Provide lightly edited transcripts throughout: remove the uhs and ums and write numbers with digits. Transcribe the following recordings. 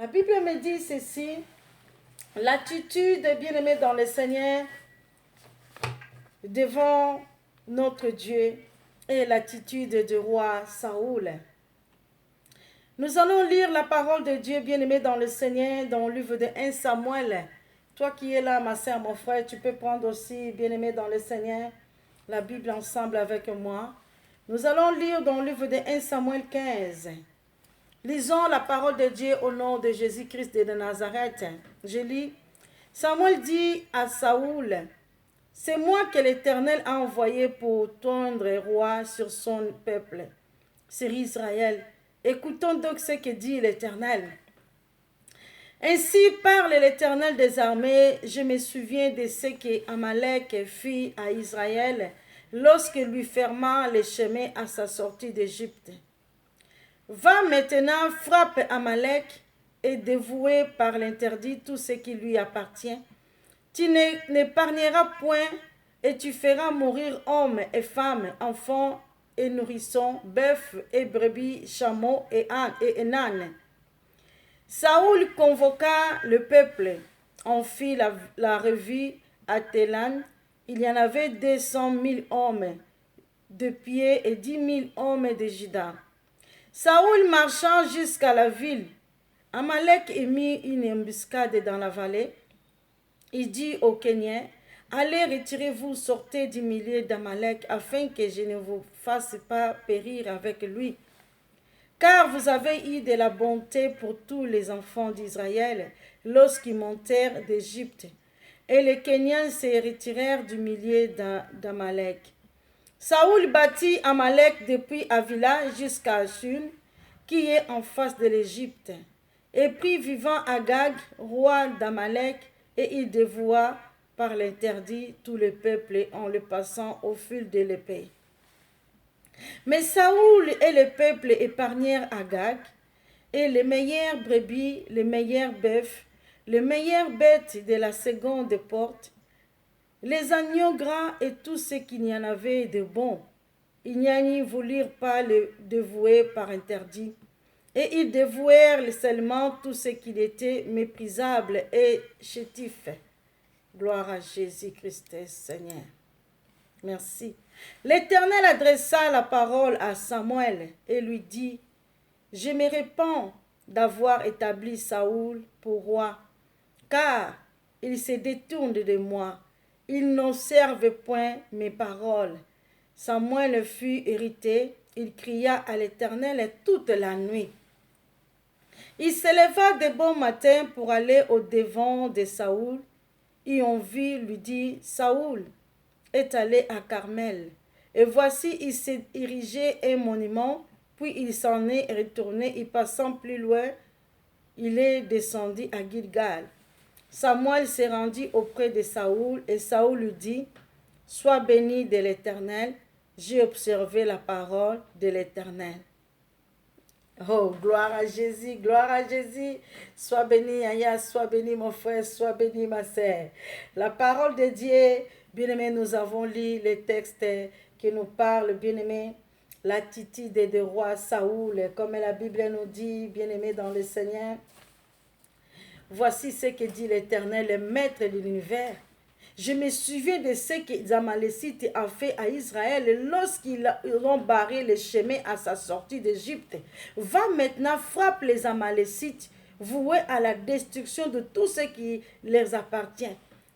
La Bible me dit ceci, l'attitude, bien-aimé dans le Seigneur, devant notre Dieu et l'attitude du roi Saoul. Nous allons lire la parole de Dieu, bien-aimé dans le Seigneur, dans le livre de 1 Samuel. Toi qui es là, ma sœur, mon frère, tu peux prendre aussi, bien-aimé dans le Seigneur, la Bible ensemble avec moi. Nous allons lire dans le livre de 1 Samuel 15. Lisons la parole de Dieu au nom de Jésus-Christ de Nazareth. Je lis. Samuel dit à Saoul, « C'est moi que l'Éternel a envoyé pour tondre roi sur son peuple, sur Israël. Écoutons donc ce que dit l'Éternel. Ainsi parle l'Éternel des armées, je me souviens de ce que Amalek fit à Israël lorsque lui ferma les chemins à sa sortie d'Égypte. Va maintenant, frappe Amalek et dévouer par l'interdit tout ce qui lui appartient. Tu n'épargneras point et tu feras mourir hommes et femmes, enfants et nourrissons, bœufs et brebis, chameaux et ânes. Saoul convoqua le peuple. On fit la revue à Télan. Il y en avait 200 000 hommes de pied et 10 000 hommes de Juda. Saoul marchant jusqu'à la ville. Amalek émit une embuscade dans la vallée. Il dit aux Kéniens, allez, retirez-vous, sortez du milieu d'Amalek, afin que je ne vous fasse pas périr avec lui. Car vous avez eu de la bonté pour tous les enfants d'Israël lorsqu'ils montèrent d'Égypte. Et les Kéniens se retirèrent du milieu d'Amalek. Saoul bâtit Amalek depuis Avila jusqu'à Ashun, qui est en face de l'Égypte, et prit vivant Agag, roi d'Amalek, et il dévoua par l'interdit tout le peuple en le passant au fil de l'épée. Mais Saoul et le peuple épargnèrent Agag, et les meilleures brebis, les meilleurs bœufs, les meilleures bêtes de la seconde porte, les agneaux gras et tout ce qu'il y en avait de bon. Ils n'y voulurent pas le dévouer par interdit. Et ils dévouèrent seulement tout ce qui était méprisable et chétif. Gloire à Jésus-Christ, Seigneur. Merci. L'Éternel adressa la parole à Samuel et lui dit, « Je me répands d'avoir établi Saoul pour roi, car il se détourne de moi. Il n'observe point mes paroles. » Samuel fut irrité, il cria à l'Éternel toute la nuit. Il se leva de bon matin pour aller au-devant de Saoul, et on vit lui dit, Saoul est allé à Carmel, et voici il s'est érigé un monument, puis il s'en est retourné, et passant plus loin, il est descendu à Gilgal. Samuel s'est rendu auprès de Saoul, et Saoul lui dit, sois béni de l'Éternel, j'ai observé la parole de l'Éternel. Oh, gloire à Jésus, gloire à Jésus. Sois béni, Aya, sois béni, mon frère, sois béni, ma sœur. La parole de Dieu, bien-aimé, nous avons lu les textes qui nous parlent, bien-aimé, l'attitude du roi Saoul, comme la Bible nous dit, bien-aimé dans le Seigneur. Voici ce que dit l'Éternel, le maître de l'univers. Je me souviens de ce que les Amalécites ont fait à Israël lorsqu'ils ont barré le chemin à sa sortie d'Égypte. Va maintenant, frappe les Amalécites, voués à la destruction de tout ce qui leur appartient.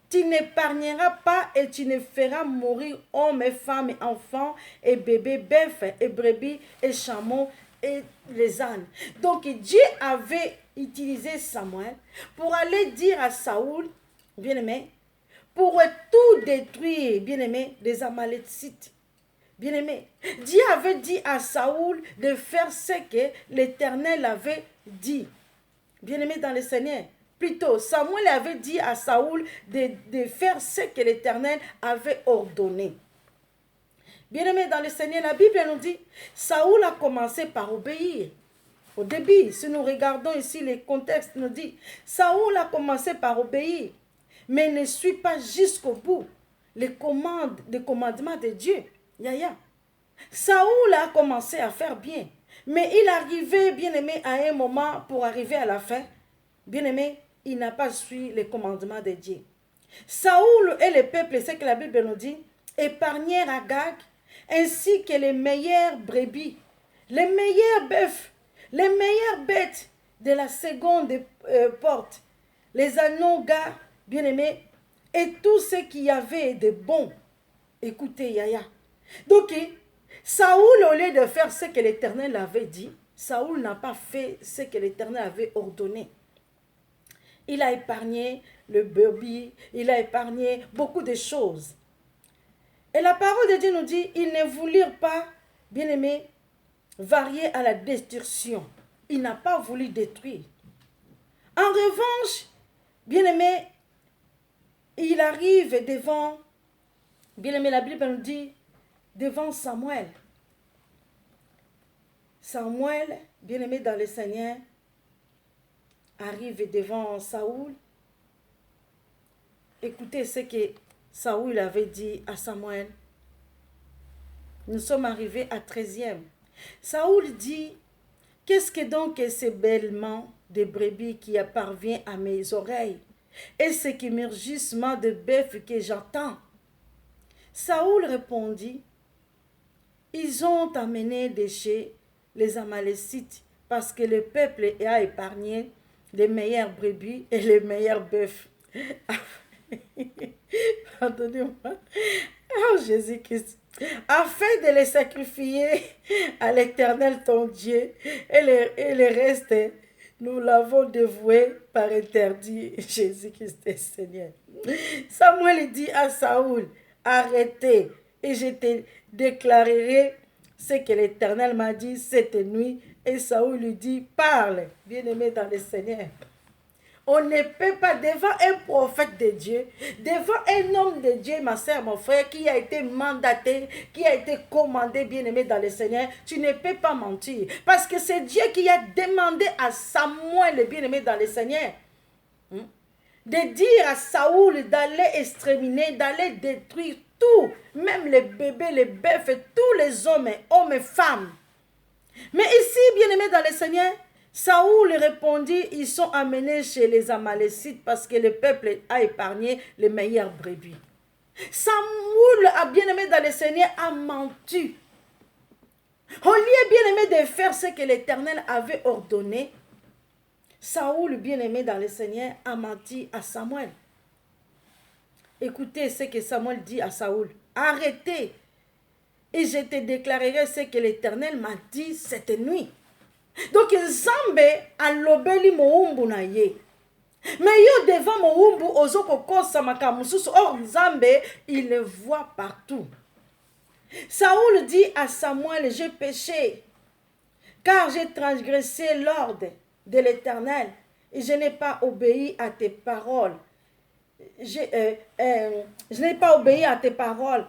Tu n'épargneras pas et tu ne feras mourir hommes et femmes et enfants et bébés, bœufs et brebis et chameaux et les ânes. Donc Dieu avait utilisé Samuel pour aller dire à Saoul, bien-aimé, pour tout détruire, bien-aimé, des Amalécites. Bien-aimé, Dieu avait dit à Saoul de faire ce que l'Éternel avait dit. Bien-aimé dans le Seigneur. Plutôt, Samuel avait dit à Saoul de faire ce que l'Éternel avait ordonné. Bien-aimé dans le Seigneur, la Bible nous dit, Saoul a commencé par obéir. Au début, si nous regardons ici les contextes, nous dit, Saoul a commencé par obéir, mais ne suit pas jusqu'au bout les commandements de Dieu. Saoul a commencé à faire bien, mais il arrivait, bien aimé, à un moment pour arriver à la fin. bien-aimé, il n'a pas suivi les commandements de Dieu. Saoul et le peuple, c'est que la Bible nous dit, épargnèrent Agag, ainsi que les meilleures brebis, les meilleurs bœufs, les meilleures bêtes de la seconde porte, les agneaux gars, bien-aimés, et tout ce qu'il y avait de bon. Écoutez, Yaya. Donc, Saoul, au lieu de faire ce que l'Éternel avait dit, Saoul n'a pas fait ce que l'Éternel avait ordonné. Il a épargné le brebis, il a épargné beaucoup de choses. Et la parole de Dieu nous dit, ils ne voulurent pas, bien-aimés, varier à la destruction. Il n'a pas voulu détruire. En revanche, bien-aimé, il arrive devant, bien-aimé, la Bible nous dit, devant Samuel. Samuel, bien-aimé dans le Seigneur, arrive devant Saoul. Écoutez ce que Saoul avait dit à Samuel. Nous sommes arrivés à 13e. Saoul dit, qu'est-ce que donc est ce bêlement de brebis qui parvient à mes oreilles et ce qui murgissement de bœuf que j'entends? Saoul répondit, ils ont amené de chez les Amalécites parce que le peuple a épargné les meilleurs brebis et les meilleurs bœufs. Pardonnez-moi. Oh Jésus-Christ. Afin de les sacrifier à l'Éternel ton Dieu et le reste, nous l'avons dévoué par interdit. Jésus-Christ est Seigneur. Samuel dit à Saoul, arrêtez et je te déclarerai ce que l'Éternel m'a dit cette nuit. Et Saoul lui dit, parle, bien-aimé dans le Seigneur. On ne peut pas, devant un prophète de Dieu, devant un homme de Dieu, ma soeur, mon frère, qui a été mandaté, qui a été commandé, bien-aimé dans le Seigneur, tu ne peux pas mentir. Parce que c'est Dieu qui a demandé à Samuel, le bien-aimé dans le Seigneur, de dire à Saoul d'aller exterminer, d'aller détruire tout, même les bébés, les bœufs, tous les hommes et femmes. Mais ici, bien-aimé dans le Seigneur, Saoul répondit, ils sont amenés chez les Amalécites parce que le peuple a épargné les meilleures brebis. Saoul, a bien-aimé dans le Seigneur, a menti. Au lieu, bien-aimé, de faire ce que l'Éternel avait ordonné, Saoul, bien-aimé dans le Seigneur, a menti à Samuel. Écoutez ce que Samuel dit à Saoul. Arrêtez et je te déclarerai ce que l'Éternel m'a dit cette nuit. Donc, Nzambe alobeli moumbu na ye. Mais yo devant moumbu ozoko kosa makamususu. Or, Nzambe, il le voit partout. Saoul dit à Samuel, j'ai péché, car j'ai transgressé l'ordre de l'Éternel et je n'ai pas obéi à tes paroles. Je n'ai pas obéi à tes paroles.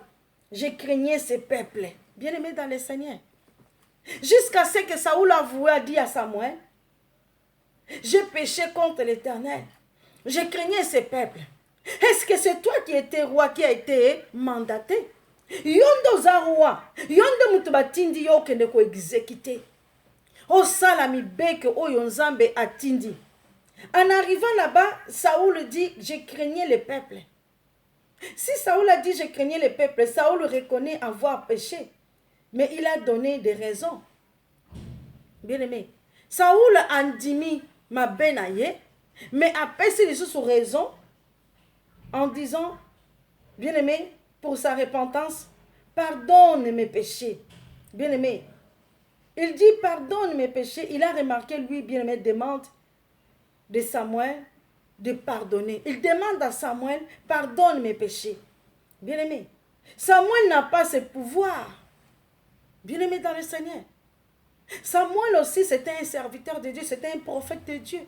J'ai craigné ce peuple. Bien-aimé dans le Seigneur. Jusqu'à ce que Saoul a dit à Samuel, j'ai péché contre l'Éternel. J'ai craigné ce peuple. Est-ce que c'est toi qui étais roi, qui a été mandaté? Yondo za roi. Yondo mutubatindi yo kende ko exécuter. O salami beke o yonzambe atindi. En arrivant là-bas, Saoul dit, j'ai craigné le peuple. Si Saoul a dit, j'ai craigné le peuple, Saoul reconnaît avoir péché. Mais il a donné des raisons. Bien-aimé. Saoul a dit, ma benaye, mais après, c'est sous raison, en disant, bien-aimé, pour sa repentance, pardonne mes péchés. Bien-aimé. Il dit, pardonne mes péchés. Il a remarqué, lui, bien-aimé, demande de Samuel de pardonner. Il demande à Samuel, pardonne mes péchés. Bien-aimé. Samuel n'a pas ce pouvoir. Bien-aimé dans le Seigneur. Samuel aussi, c'était un serviteur de Dieu, c'était un prophète de Dieu.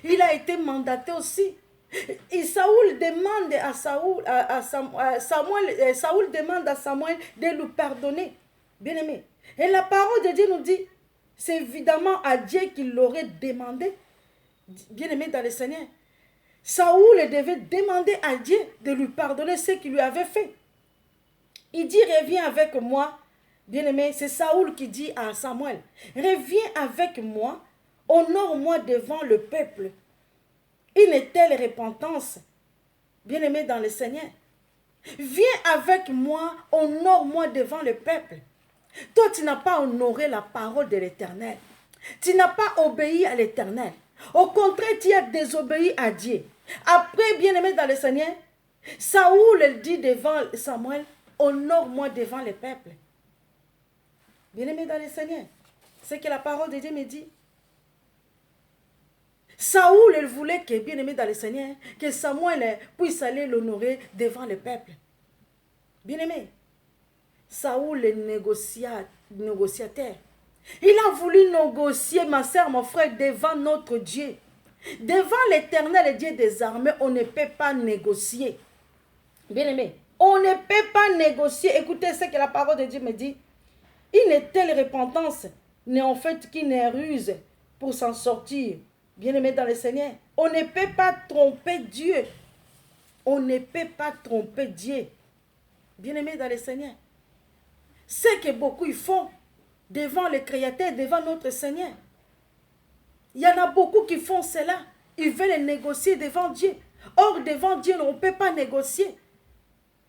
Il a été mandaté aussi. Et Saoul demande à Saoul demande à Samuel de lui pardonner. Bien-aimé. Et la parole de Dieu nous dit, c'est évidemment à Dieu qu'il l'aurait demandé. Bien-aimé dans le Seigneur. Saoul devait demander à Dieu de lui pardonner ce qu'il lui avait fait. Il dit, reviens avec moi. Bien-aimé, c'est Saoul qui dit à Samuel, reviens avec moi, honore-moi devant le peuple. une telle repentance, bien-aimé dans le Seigneur. Viens avec moi, honore-moi devant le peuple. Toi, tu n'as pas honoré la parole de l'Éternel. Tu n'as pas obéi à l'Éternel. Au contraire, tu as désobéi à Dieu. Après, bien-aimé dans le Seigneur, Saoul elle dit devant Samuel, honore-moi devant le peuple. Bien-aimé dans le Seigneur, c'est que la parole de Dieu me dit. Saoul, elle voulait que, bien-aimé dans le Seigneur, que Samuel puisse aller l'honorer devant le peuple. Bien-aimé, Saoul est négociateur. Il a voulu négocier, ma soeur, mon frère, devant notre Dieu. Devant l'Éternel Dieu des armées, on ne peut pas négocier. Bien-aimé, on ne peut pas négocier. Écoutez ce que la parole de Dieu me dit. Une telle repentance n'est en fait qu'une ruse pour s'en sortir. Bien-aimé dans le Seigneur, on ne peut pas tromper Dieu. On ne peut pas tromper Dieu. Bien-aimé dans le Seigneur. Ce que beaucoup ils font devant le Créateur, devant notre Seigneur. Il y en a beaucoup qui font cela. Ils veulent négocier devant Dieu. Or, devant Dieu, on ne peut pas négocier.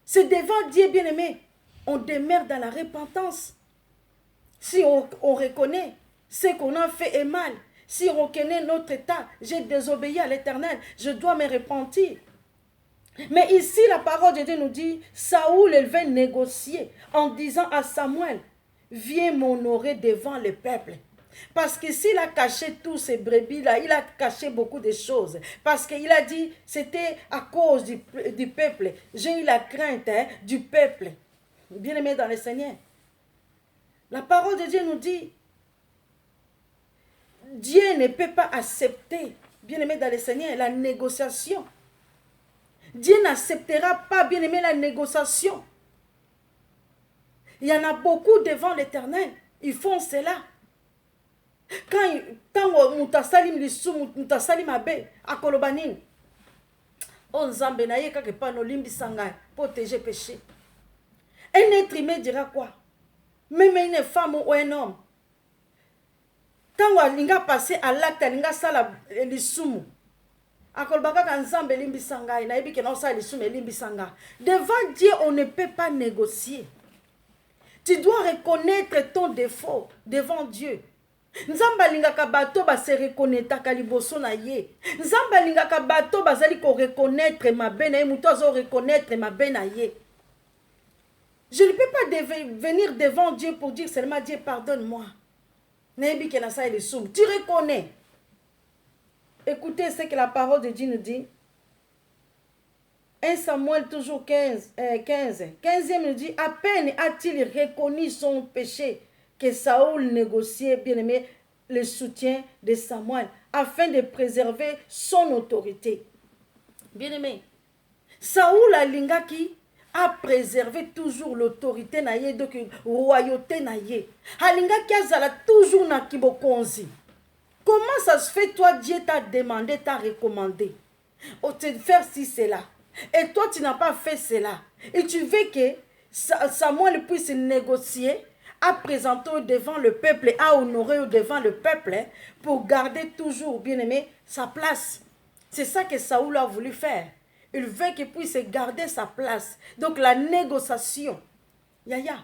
C'est devant Dieu, bien-aimé. On demeure dans la repentance. Si on reconnaît ce qu'on a fait est mal, si on reconnaît notre état, j'ai désobéi à l'Éternel, je dois me repentir. Mais ici, la parole de Dieu nous dit, Saoul, elle veut négocier en disant à Samuel, viens m'honorer devant le peuple. Parce que s'il a caché tous ces brebis-là, il a caché beaucoup de choses. Parce qu'il a dit, c'était à cause du peuple. J'ai eu la crainte du peuple. Bien-aimé dans le Seigneur. La parole de Dieu nous dit, Dieu ne peut pas accepter, bien-aimé dans le Seigneur, la négociation. Dieu n'acceptera pas, bien-aimé, la négociation. Il y en a beaucoup devant l'Éternel. Ils font cela. Quand mutasalim lisumu, mutasalim abe, akolobanin. On zambe na ye kake pa no limbi sanga, protéger péché. Un être humain dira quoi? Même une femme ou un homme. Quand on a passé à l'acte, on a sala lisumu. Akolbaka kanzambe limbi sanga, na yebi ke na sala lisumu limbi sanga. Devant Dieu, on ne peut pas négocier. Tu dois reconnaître ton défaut devant Dieu. Nzamba lingaka bato ba se reconnaître kaliboso na ye. Nzamba lingaka bato bazali ko reconnaître ma bena ye, muto azo reconnaître ma bena ye. Je ne peux pas venir devant Dieu pour dire seulement Dieu pardonne-moi. Nebi ke na sa le soum. Tu reconnais. Écoutez ce que la parole de Dieu nous dit. 1 Samuel toujours 15. 15e nous dit, à peine a-t-il reconnu son péché que Saoul négociait, bien aimé, le soutien de Samuel afin de préserver son autorité. Bien aimé, Saoul alingaki a préservé toujours l'autorité na ye, donc royauté na ye. Alingaki azala toujours na kibokonzi. Comment ça se fait, toi, Dieu t'a demandé, t'a recommandé de faire ci, cela. Et toi, tu n'as pas fait cela. Et tu veux que Samuel puisse négocier, à présenter devant le peuple et à honorer devant le peuple pour garder toujours, bien aimé, sa place. C'est ça que Saoul a voulu faire. Il veut qu'il puisse garder sa place. Donc la négociation. Yaya,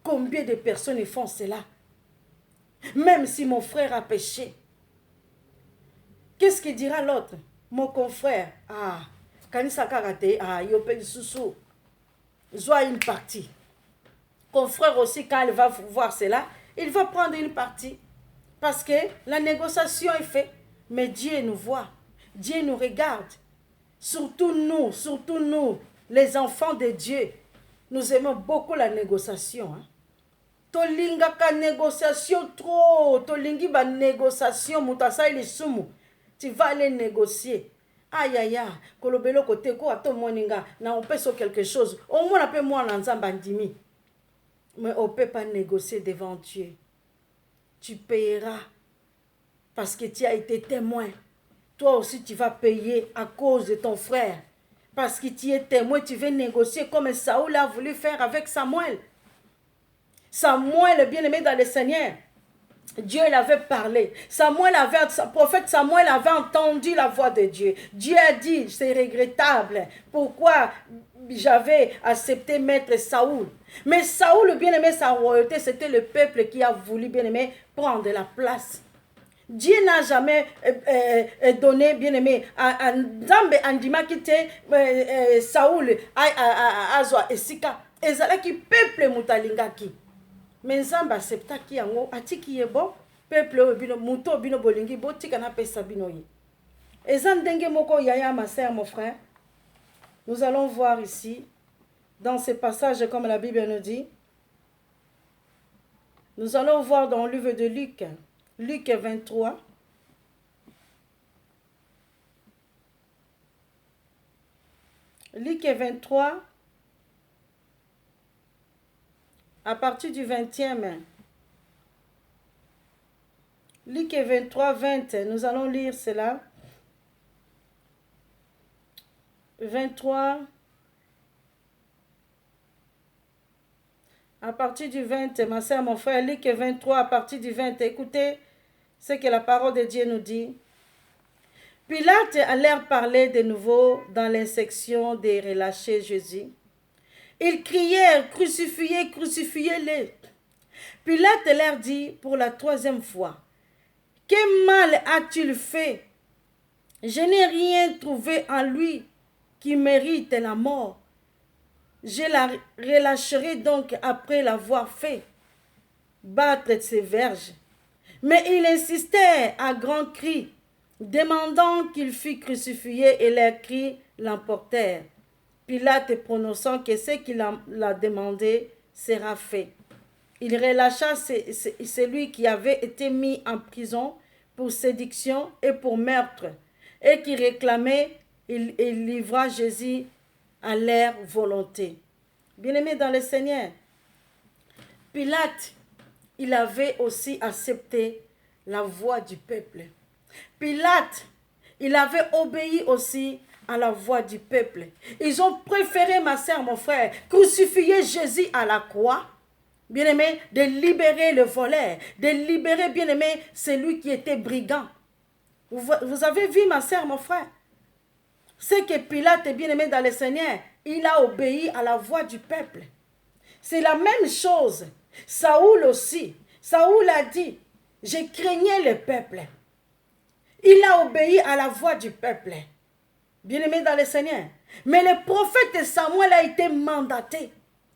combien de personnes font cela? Même si mon frère a péché. Qu'est-ce qu'il dira l'autre? Mon confrère, Kanisa Karate, Yopé Soussou, joue une partie. Confrère aussi, quand il va voir cela, il va prendre une partie. Parce que la négociation est faite. Mais Dieu nous voit. Dieu nous regarde. Surtout nous, les enfants de Dieu. Nous aimons beaucoup la négociation. Tolingaka négociation trop. Tolingi ba négociation. Mutasa ili sumu. Tu vas aller négocier. Aïe aïe aïe. Kolobelo kote ko ato moninga. Na on peut sur quelque chose. Au moins on peut moi nanzamba ndimi. Mais on ne peut pas négocier devant Dieu. Tu payeras. Parce que tu as été témoin. Toi aussi, tu vas payer à cause de ton frère. Parce que tu es témoin, tu veux négocier comme Saoul a voulu faire avec Samuel. Samuel, bien-aimé dans le Seigneur. Dieu l'avait parlé. Prophète Samuel avait entendu la voix de Dieu. Dieu a dit, c'est regrettable. Pourquoi j'avais accepté maître Saoul? Mais Saoul, bien aimé, sa royauté, c'était le peuple qui a voulu, bien aimé, prendre la place. Dieu n'a jamais donné, bien aimé, à Nzambe andima kite Saoul azwa esika. Ezalaki peuple mutalingaki. Mais Nzambe acceptaki yango atiki ye bon peuple bino muto bino bolingi botika na pesa bino ye. Eza ndenge moko yaya ma sœur mon frère. Nous allons voir ici dans ce passage comme la Bible nous dit. Nous allons voir dans le livre de Luc, Luc 23. Luc 23 à partir du 20e. Luc 23, 20, nous allons lire cela. 23, à partir du 20, ma soeur, mon frère, Luc 23, à partir du 20, écoutez ce que la parole de Dieu nous dit. Pilate allèrent parler de nouveau dans l'insection des relâchés Jésus. Ils crièrent, crucifiez, crucifiez-le. Pilate leur dit pour la 3e fois, quel mal a-t-il fait? Je n'ai rien trouvé en lui qui mérite la mort. Je la relâcherai donc après l'avoir fait battre ses verges. Mais il insistait à grands cris, demandant qu'il fût crucifié, et leurs cris l'emportèrent. Pilate prononçant que ce qu'il a demandé sera fait. Il relâcha celui qui avait été mis en prison pour séduction et pour meurtre, et qui réclamait, il livra Jésus à leur volonté. Bien-aimés dans le Seigneur, Pilate, il avait aussi accepté la voix du peuple. Pilate, il avait obéi aussi à la voix du peuple. Ils ont préféré, ma sœur, mon frère, crucifier Jésus à la croix, bien-aimé, de libérer le voleur, de libérer, bien-aimé, celui qui était brigand. Vous avez vu, ma sœur, mon frère, c'est que Pilate, bien-aimé dans le Seigneur, il a obéi à la voix du peuple. C'est la même chose. Saoul aussi. Saoul a dit, je craignais le peuple. Il a obéi à la voix du peuple. Bien-aimé dans le Seigneur. Mais le prophète Samuel a été mandaté.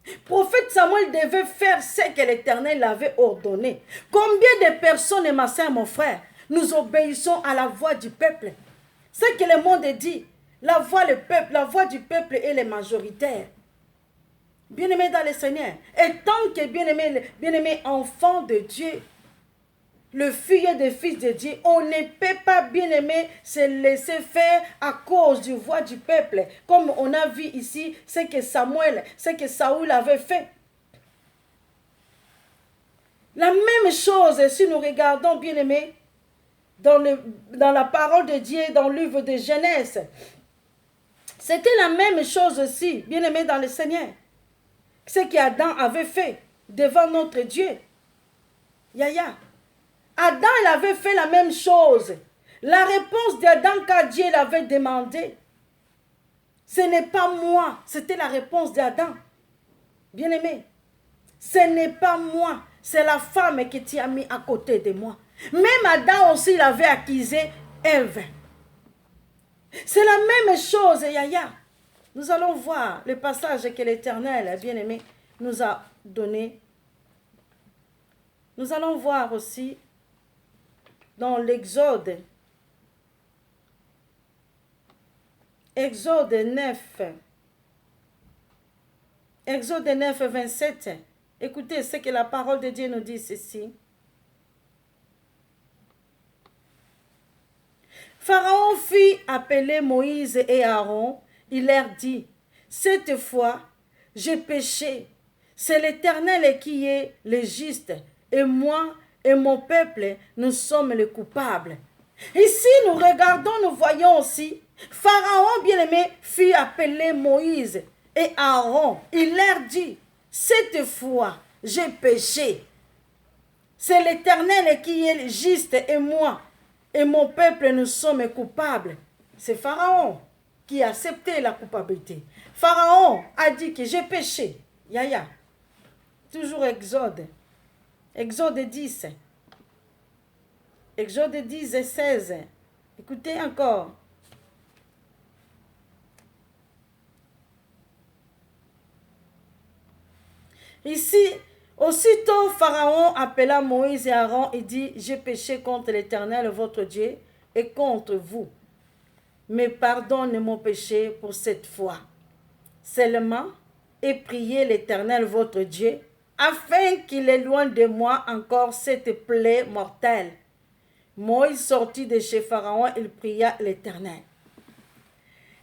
Le prophète Samuel devait faire ce que l'Éternel avait ordonné. Combien de personnes, ma soeur, mon frère, nous obéissons à la voix du peuple? C'est que le monde dit, la voix du peuple est le majoritaire. Bien-aimé dans le Seigneur. Et tant que bien-aimé enfant de Dieu, le fils des fils de Dieu, on ne peut pas, bien-aimé, se laisser faire à cause du voix du peuple. Comme on a vu ici, c'est que Saoul avait fait. La même chose, si nous regardons, bien-aimé, dans la parole de Dieu, dans le livre de Genèse, c'était la même chose aussi, bien-aimé dans le Seigneur. Ce qu'Adam avait fait devant notre Dieu. Yaya. Adam, il avait fait la même chose. La réponse d'Adam quand Dieu l'avait demandé, ce n'est pas moi, c'était la réponse d'Adam. Bien-aimé, ce n'est pas moi, c'est la femme qui t'y a mis à côté de moi. Même Adam aussi, il avait accusé Ève. C'est la même chose, Yaya. Nous allons voir le passage que l'Éternel, bien-aimé, nous a donné. Nous allons voir aussi dans l'Exode. Exode 9. Exode 9, 27. Écoutez ce que la parole de Dieu nous dit ici. Pharaon fit appeler Moïse et Aaron. Il leur dit, cette fois, j'ai péché. C'est l'Éternel qui est le juste. Et moi et mon peuple, nous sommes les coupables. Ici, nous regardons, nous voyons aussi, Pharaon, bien-aimé, fit appeler Moïse et Aaron. Il leur dit, cette fois, j'ai péché. C'est l'Éternel qui est juste et moi et mon peuple, nous sommes coupables. C'est Pharaon qui a accepté la culpabilité. Pharaon a dit que j'ai péché. Yaya. Toujours Exode. Exode 10. Exode 10 et 16. Écoutez encore. Ici, aussitôt Pharaon appela Moïse et Aaron et dit, j'ai péché contre l'Éternel votre Dieu et contre vous. Mais pardonne mon péché pour cette fois. Seulement, et priez l'Éternel votre Dieu, afin qu'il éloigne de moi encore cette plaie mortelle. Moïse sortit de chez Pharaon, il pria l'Éternel.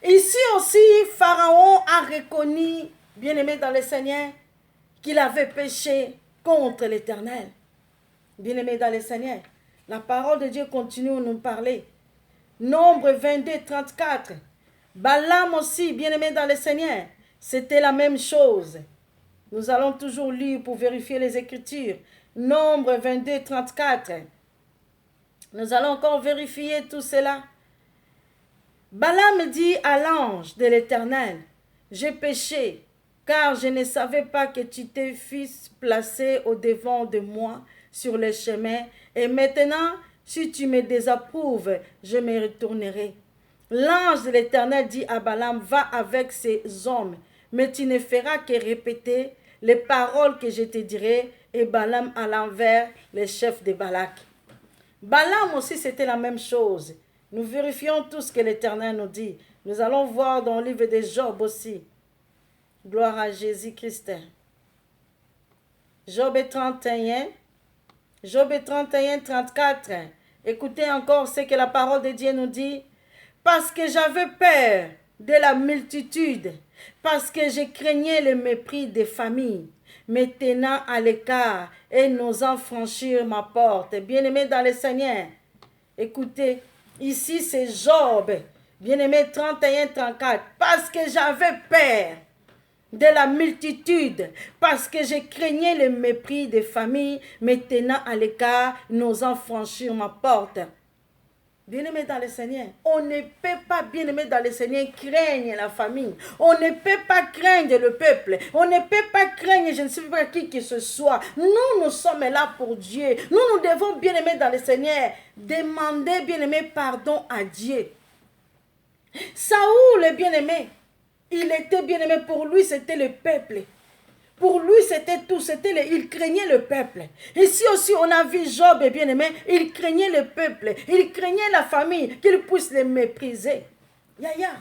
Ici aussi, Pharaon a reconnu, bien-aimé dans le Seigneur, qu'il avait péché contre l'Éternel. Bien-aimé dans le Seigneur, la parole de Dieu continue à nous parler. Nombre 22, 34. Balaam aussi, bien-aimé dans le Seigneur, c'était la même chose. Nous allons toujours lire pour vérifier les Écritures. Nombre 22, 34. Nous allons encore vérifier tout cela. Balaam dit à l'ange de l'Éternel, j'ai péché, car je ne savais pas que tu t'es fils placé au-devant de moi sur le chemin, et maintenant, si tu me désapprouves, je me retournerai. L'ange de l'Éternel dit à Balaam, va avec ces hommes, mais tu ne feras que répéter les paroles que je te dirai, et Balaam alla vers les chefs de Balak. Balaam aussi, c'était la même chose. Nous vérifions tout ce que l'Éternel nous dit. Nous allons voir dans le livre de Job aussi. Gloire à Jésus-Christ. Job 31. Job 31, 34. Écoutez encore ce que la parole de Dieu nous dit. Parce que j'avais peur de la multitude, parce que je craignais le mépris des familles, me tenant à l'écart et n'osant franchir ma porte. Bien-aimé dans le Seigneur, écoutez, ici c'est Job, bien-aimé 31, 34, parce que j'avais peur de la multitude, parce que je craignais le mépris des familles, me tenant à l'écart, n'osant franchir ma porte. Bien-aimé dans le Seigneur, on ne peut pas, bien-aimé dans le Seigneur, craindre la famille. On ne peut pas craindre le peuple. On ne peut pas craindre je ne sais pas qui que ce soit. Nous sommes là pour Dieu. Nous devons, bien-aimé dans le Seigneur, demander, bien-aimé, pardon à Dieu. Saoul, bien-aimé, il était bien-aimé, pour lui, c'était le peuple. Pour lui, c'était tout. Il craignait le peuple. Ici aussi, on a vu Job, bien-aimé. Il craignait le peuple. Il craignait la famille. Qu'il puisse les mépriser. Yaya.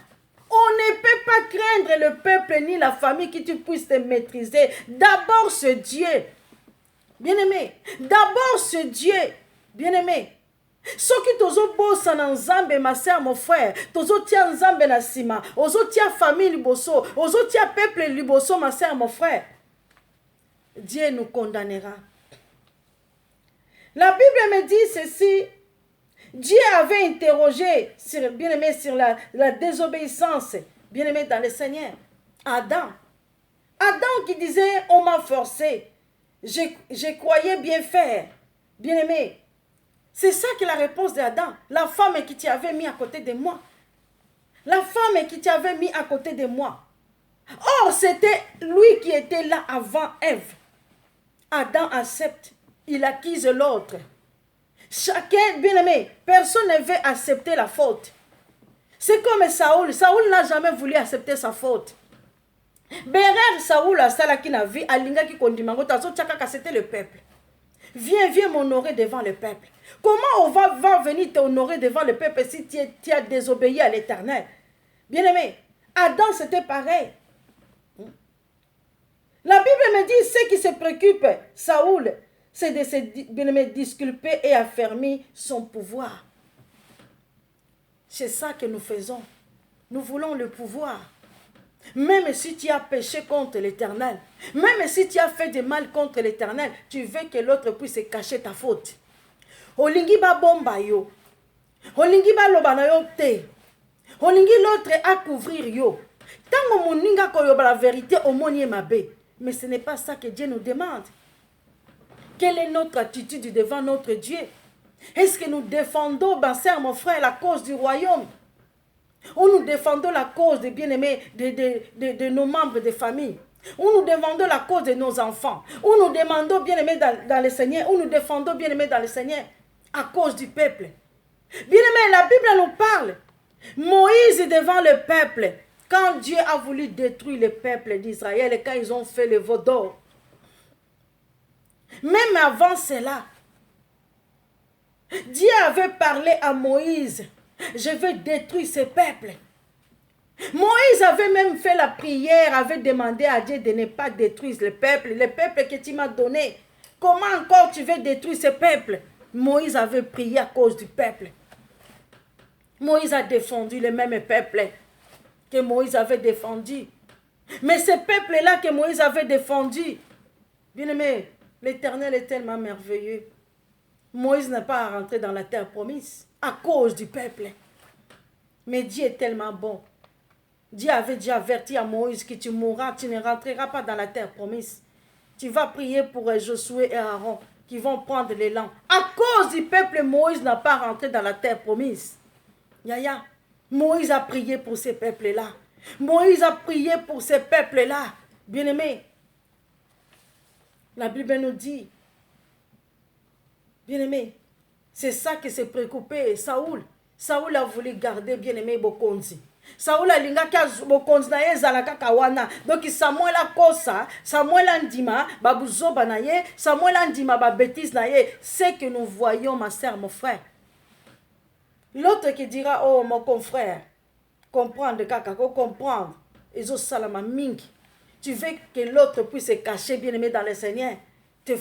On ne peut pas craindre le peuple ni la famille qui tu puisses te maîtriser. D'abord, ce Dieu. Bien-aimé. D'abord, ce Dieu. Bien-aimé. Soki tozobosa na nzambe ma sœur mon frère tozotia nzambe na sima ozotia famille liboso ozotia peuple liboso ma sœur mon frère, Dieu nous condamnera. La Bible me dit ceci. Dieu avait interrogé bien-aimé sur la désobéissance, bien-aimé dans le Seigneur, Adam qui disait on m'a forcé, je croyais bien faire, bien-aimé. C'est ça qui est la réponse d'Adam. La femme qui t'avait mis à côté de moi. La femme qui t'avait mis à côté de moi. Or, c'était lui qui était là avant Ève. Adam accepte. Il accuse l'autre. Chacun, bien aimé, personne ne veut accepter la faute. C'est comme Saoul. Saoul n'a jamais voulu accepter sa faute. Berer Saoul a ça qui n'a vu, Alinga qui condimango, c'était le peuple. Viens m'honorer devant le peuple. Comment on va venir t'honorer devant le peuple si tu as désobéi à l'Éternel? Bien-aimé, Adam c'était pareil. La Bible me dit, ce qui se préoccupe, Saoul, c'est de se bien-aimé, disculper et affermir son pouvoir. C'est ça que nous faisons. Nous voulons le pouvoir. Même si tu as péché contre l'Éternel, même si tu as fait du mal contre l'Éternel, tu veux que l'autre puisse cacher ta faute. Olingi ba bomba yo. Olingi ba loba na yo te. Olingi l'autre à couvrir yo. Tango moninga koyoba la vérité au monie mabe. Mais ce n'est pas ça que Dieu nous demande. Quelle est notre attitude devant notre Dieu? Est-ce que nous défendons, ma sœur, mon frère, la cause du royaume? Ou nous défendons la cause des bien-aimés, de nos membres de famille? Ou nous défendons la cause de nos enfants? Ou nous demandons bien-aimés dans le Seigneur? Ou nous défendons bien-aimés dans le Seigneur à cause du peuple? Bien-aimés, la Bible nous parle. Moïse devant le peuple, quand Dieu a voulu détruire le peuple d'Israël et quand ils ont fait le veau d'or. Même avant cela, Dieu avait parlé à Moïse, je vais détruire ce peuple. Moïse avait même fait la prière, avait demandé à Dieu de ne pas détruire le peuple que tu m'as donné. Comment encore tu veux détruire ce peuple? Moïse avait prié à cause du peuple. Moïse a défendu le même peuple que Moïse avait défendu. Mais ce peuple-là que Moïse avait défendu, bien aimé, l'Éternel est tellement merveilleux. Moïse n'a pas à rentrer dans la terre promise à cause du peuple. Mais Dieu est tellement bon. Dieu avait déjà averti à Moïse que tu mourras, tu ne rentreras pas dans la terre promise. Tu vas prier pour Josué et Aaron qui vont prendre l'élan. À cause du peuple, Moïse n'a pas rentré dans la terre promise. Yaya, Moïse a prié pour ces peuples-là. Moïse a prié pour ces peuples-là. Bien-aimés, la Bible nous dit, bien-aimés, c'est ça qui s'est préoccupé Saoul. Saoul a voulu garder bien-aimé Bokonzi. Saoul a lingaki Bokonzi na ye zalaka kawana. Donc Samuel a kosa, Samuel a ndima, babuzoba na ye, Samuel a ndima ba bêtise na ye. C'est que nous voyons, ma sœur, mon frère. L'autre qui dira, oh mon confrère, comprendre kaka, comprendre. Ezo salama mingi. Tu veux que l'autre puisse se cacher bien-aimé dans le Seigneur. Te